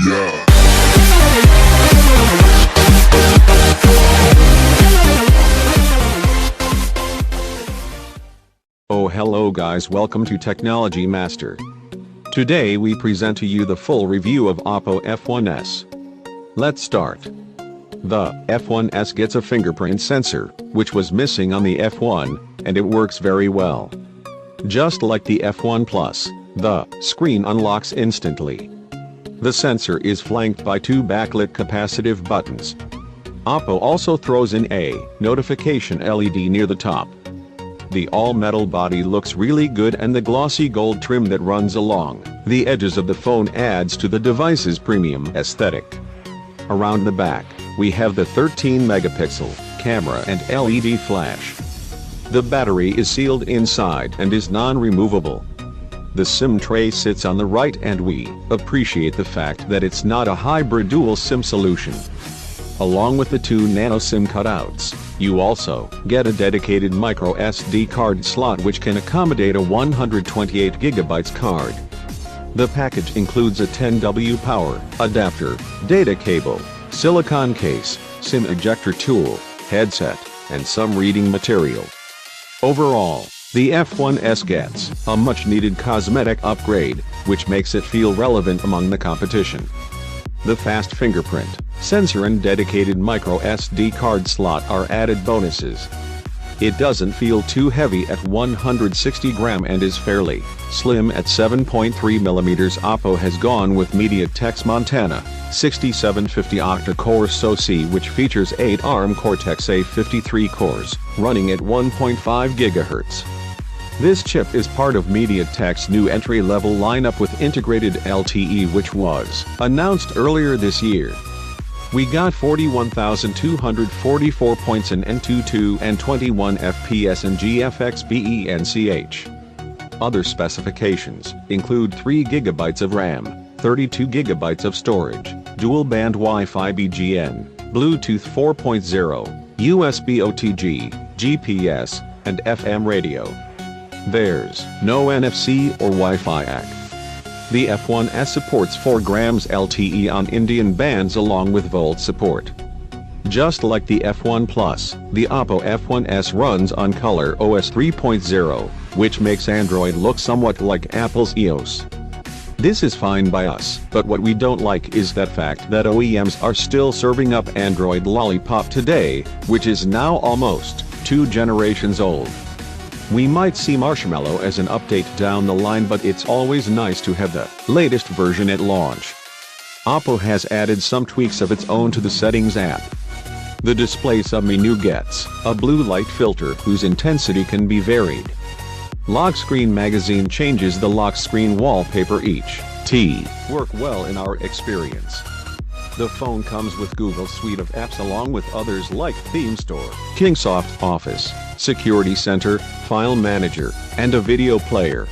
Yeah. Oh hello guys, welcome to Technology Master. Today we present to you the full review of OPPO F1S. Let's start. The F1S gets a fingerprint sensor, which was missing on the F1, and it works very well. Just like the F1 Plus, the screen unlocks instantly. The sensor is flanked by two backlit capacitive buttons. OPPO also throws in a notification LED near the top. The all-metal body looks really good, and the glossy gold trim that runs along the edges of the phone adds to the device's premium aesthetic. Around the back, we have the 13-megapixel camera and LED flash. The battery is sealed inside and is non-removable. The SIM tray sits on the right, and we appreciate the fact that it's not a hybrid dual SIM solution. Along with the two nano SIM cutouts, you also get a dedicated micro SD card slot which can accommodate a 128GB card. The package includes a 10W power adapter, data cable, silicone case, SIM ejector tool, headset, and some reading material. Overall, the F1S gets a much-needed cosmetic upgrade, which makes it feel relevant among the competition. The fast fingerprint sensor and dedicated micro SD card slot are added bonuses. It doesn't feel too heavy at 160 grams and is fairly slim at 7.3 mm. OPPO has gone with MediaTek's Montana 6750 octa-core SoC, which features 8 ARM Cortex-A53 cores, running at 1.5 GHz. This chip is part of MediaTek's new entry-level lineup with integrated LTE, which was announced earlier this year. We got 41,244 points in N22 and 21 FPS in GFX BENCH. Other specifications include 3 GB of RAM, 32 GB of storage, dual-band Wi-Fi BGN, Bluetooth 4.0, USB OTG, GPS, and FM radio. There's no NFC or Wi-Fi AC. The F1S supports 4 grams LTE on Indian bands along with Volt support. Just like the F1 Plus, the OPPO F1S runs on Color OS 3.0, which makes Android look somewhat like Apple's iOS. This is fine by us, but what we don't like is that fact that OEMs are still serving up Android Lollipop today, which is now almost 2 generations old. We might see Marshmallow as an update down the line, but it's always nice to have the latest version at launch. OPPO has added some tweaks of its own to the Settings app. The display submenu gets a blue light filter whose intensity can be varied. Lock Screen Magazine changes the lock screen wallpaper each work well in our experience. The phone comes with Google's suite of apps along with others like Theme Store, Kingsoft Office, Security Center, File Manager, and a video player.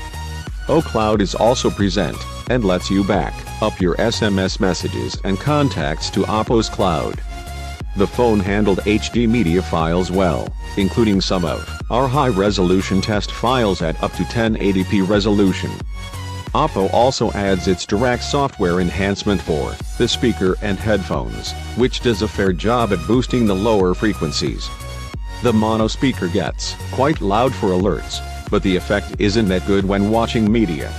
OCloud is also present, and lets you back up your SMS messages and contacts to OPPO's cloud. The phone handled HD media files well, including some of our high-resolution test files at up to 1080p resolution. OPPO also adds its direct software enhancement for the speaker and headphones, which does a fair job at boosting the lower frequencies. The mono speaker gets quite loud for alerts, but the effect isn't that good when watching media.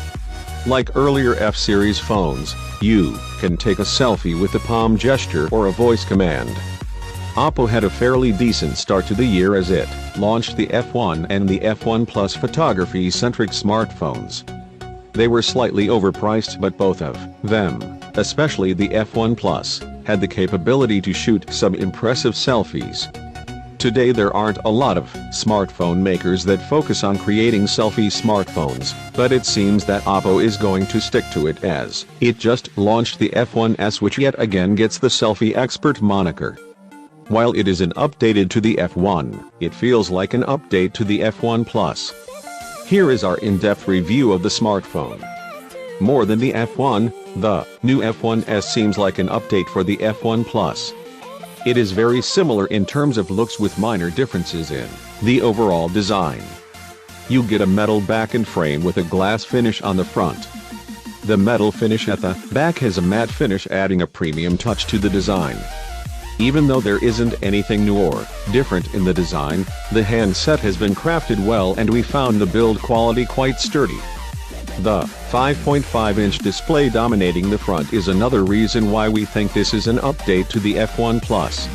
Like earlier F-series phones, you can take a selfie with the palm gesture or a voice command. OPPO had a fairly decent start to the year as it launched the F1 and the F1 Plus photography-centric smartphones. They were slightly overpriced, but both of them, especially the F1 Plus, had the capability to shoot some impressive selfies. Today there aren't a lot of smartphone makers that focus on creating selfie smartphones, but it seems that OPPO is going to stick to it as it just launched the F1S, which yet again gets the selfie expert moniker. While it isn't updated to the F1, it feels like an update to the F1 Plus. Here is our in-depth review of the smartphone. More than the F1, the new F1S seems like an update for the F1 Plus. It is very similar in terms of looks with minor differences in the overall design. You get a metal back and frame with a glass finish on the front. The metal finish at the back has a matte finish, adding a premium touch to the design. Even though there isn't anything new or different in the design, the handset has been crafted well and we found the build quality quite sturdy. The 5.5-inch display dominating the front is another reason why we think this is an update to the F1 Plus.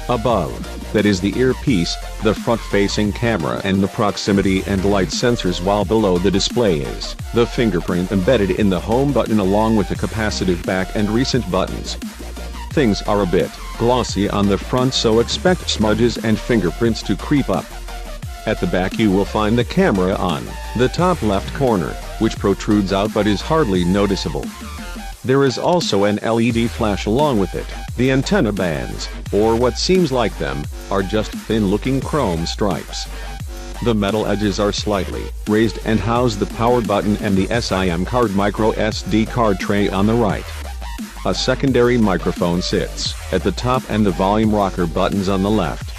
Above, that is the earpiece, the front-facing camera and the proximity and light sensors, while below the display is the fingerprint embedded in the home button along with the capacitive back and recent buttons. Things are a bit glossy on the front, so expect smudges and fingerprints to creep up. At the back you will find the camera on the top left corner, which protrudes out but is hardly noticeable. There is also an LED flash along with it. The antenna bands, or what seems like them, are just thin-looking chrome stripes. The metal edges are slightly raised and house the power button and the SIM card micro SD card tray on the right. A secondary microphone sits at the top and the volume rocker buttons on the left.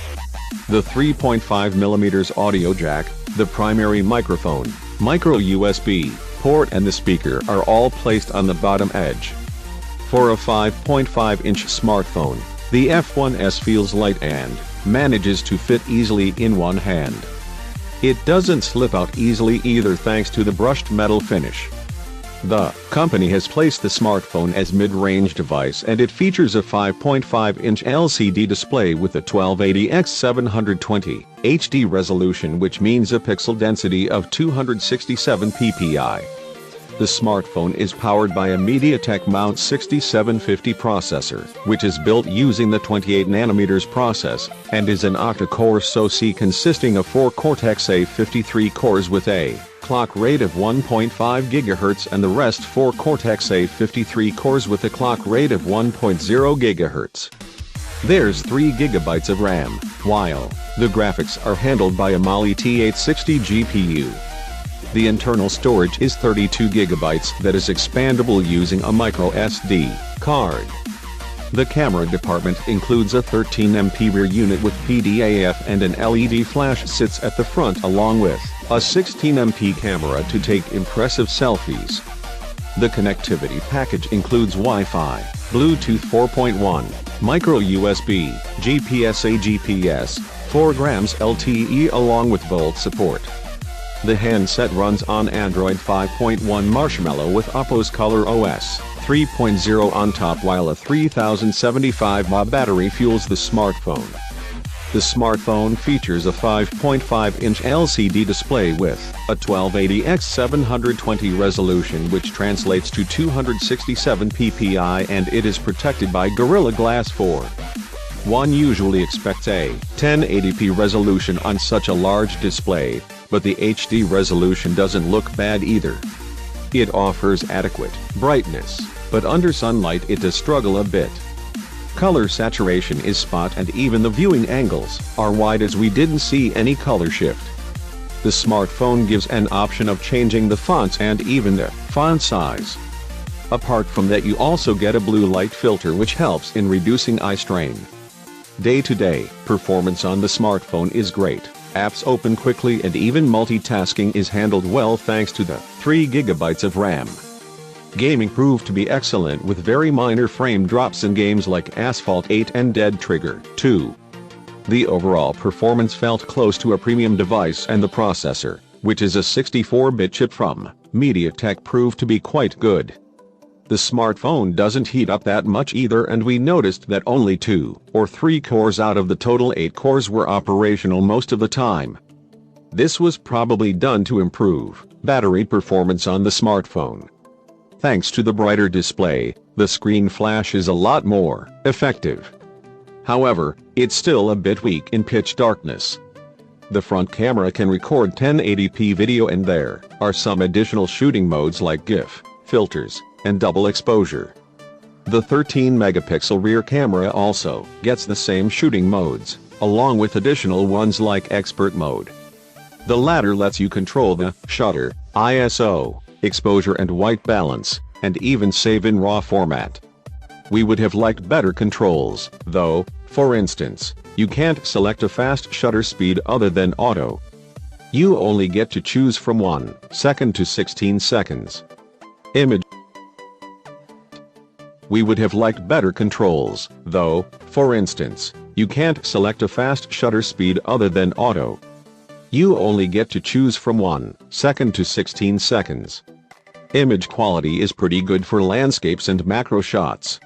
The 3.5mm audio jack, the primary microphone, micro USB port and the speaker are all placed on the bottom edge. For a 5.5-inch smartphone, the F1S feels light and manages to fit easily in one hand. It doesn't slip out easily either thanks to the brushed metal finish. The company has placed the smartphone as mid-range device and it features a 5.5-inch LCD display with a 1280x720 HD resolution, which means a pixel density of 267 ppi. The smartphone is powered by a MediaTek Mount 6750 processor, which is built using the 28nm process, and is an octa-core SoC consisting of 4 Cortex-A53 cores with a clock rate of 1.5 GHz and the rest 4 Cortex-A53 cores with a clock rate of 1.0 GHz. There's 3 GB of RAM, while the graphics are handled by a Mali T860 GPU. The internal storage is 32 GB that is expandable using a micro SD card. The camera department includes a 13MP rear unit with PDAF, and an LED flash sits at the front along with a 16MP camera to take impressive selfies. The connectivity package includes Wi-Fi, Bluetooth 4.1, micro USB, GPS-A-GPS, 4G LTE along with Volt support. The handset runs on Android 5.1 Marshmallow with OPPO's Color OS 3.0 on top, while a 3075 mAh battery fuels the smartphone. The smartphone features a 5.5-inch LCD display with a 1280x720 resolution, which translates to 267 ppi, and it is protected by Gorilla Glass 4. One usually expects a 1080p resolution on such a large display, but the HD resolution doesn't look bad either. It offers adequate brightness, but under sunlight it does struggle a bit. Color saturation is spot, and even the viewing angles are wide, as we didn't see any color shift. The smartphone gives an option of changing the fonts and even the font size. Apart from that, you also get a blue light filter which helps in reducing eye strain. Day-to-day performance on the smartphone is great. Apps open quickly and even multitasking is handled well thanks to the 3 GB of RAM. Gaming proved to be excellent with very minor frame drops in games like Asphalt 8 and Dead Trigger 2. The overall performance felt close to a premium device, and the processor, which is a 64-bit chip from MediaTek, proved to be quite good. The smartphone doesn't heat up that much either, and we noticed that only 2 or 3 cores out of the total 8 cores were operational most of the time. This was probably done to improve battery performance on the smartphone. Thanks to the brighter display, the screen flash is a lot more effective. However, it's still a bit weak in pitch darkness. The front camera can record 1080p video, and there are some additional shooting modes like GIF, filters, and double exposure. The 13-megapixel rear camera also gets the same shooting modes, along with additional ones like expert mode. The latter lets you control the shutter, ISO, exposure and white balance, and even save in RAW format. We would have liked better controls, though. For instance, you can't select a fast shutter speed other than auto. You only get to choose from 1 second to 16 seconds. Image We would have liked better controls, though. For instance, you can't select a fast shutter speed other than auto. You only get to choose from 1 second to 16 seconds. Image quality is pretty good for landscapes and macro shots.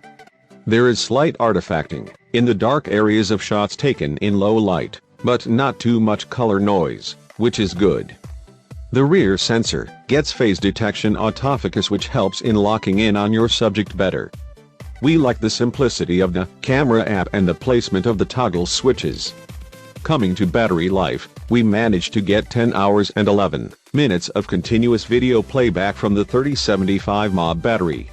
There is slight artifacting in the dark areas of shots taken in low light, but not too much color noise, which is good. The rear sensor gets phase detection autofocus, which helps in locking in on your subject better. We like the simplicity of the camera app and the placement of the toggle switches. Coming to battery life, we managed to get 10 hours and 11 minutes of continuous video playback from the 3075 mAh battery.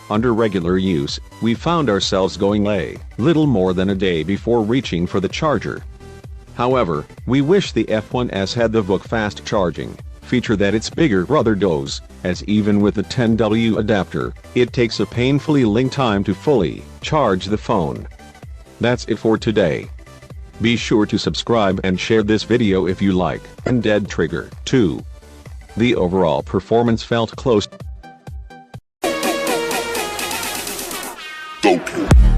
Under regular use, we found ourselves going a little more than a day before reaching for the charger. However, we wish the F1S had the VOOC fast charging feature that its bigger brother does, as even with the 10W adapter, it takes a painfully long time to fully charge the phone. That's it for today. Be sure to subscribe and share this video if you like, and Dead Trigger 2. The overall performance felt close. Don't